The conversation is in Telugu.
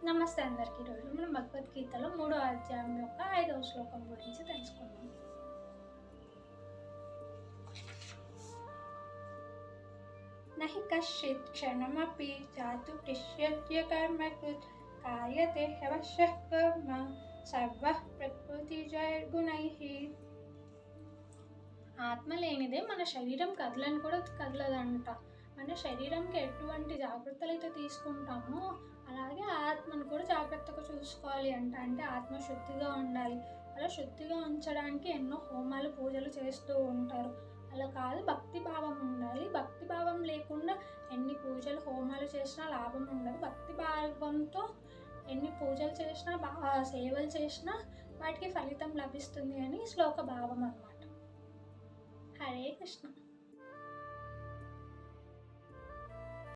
నమస్తే అందరికీ. ఈరోజు మనం భగవద్గీతలో 3వ అధ్యాయం యొక్క 5వ శ్లోకం గురించి తెలుసుకుందాం. నహి కశ్చిత్ క్షణమపి జాతు కృష్యత్య కర్మకృత్ కార్యతే హ్యవశ్యః కర్మ సర్వః ప్రకృతిజైర్గుణైః. ఆత్మ లేనిదే మన శరీరం కదలని కూడా కదలదంట. మన శరీరంకి ఎటువంటి జాగ్రత్తలు అయితే తీసుకుంటామో అలాగే ఆత్మను కూడా జాగ్రత్తగా చూసుకోవాలి అంటే ఆత్మ శుద్ధిగా ఉండాలి. అలా శుద్ధిగా ఉంచడానికి ఎన్నో హోమాలు పూజలు చేస్తూ ఉంటారు. అలా కాదు, భక్తి భావం ఉండాలి. భక్తి భావం లేకుండా ఎన్ని పూజలు హోమాలు చేసినా లాభం ఉండదు. భక్తి భావంతో ఎన్ని పూజలు చేసినా సేవలు చేసినా వాటికి ఫలితం లభిస్తుంది అని శ్లోక భావం అన్నమాట. హరే కృష్ణ.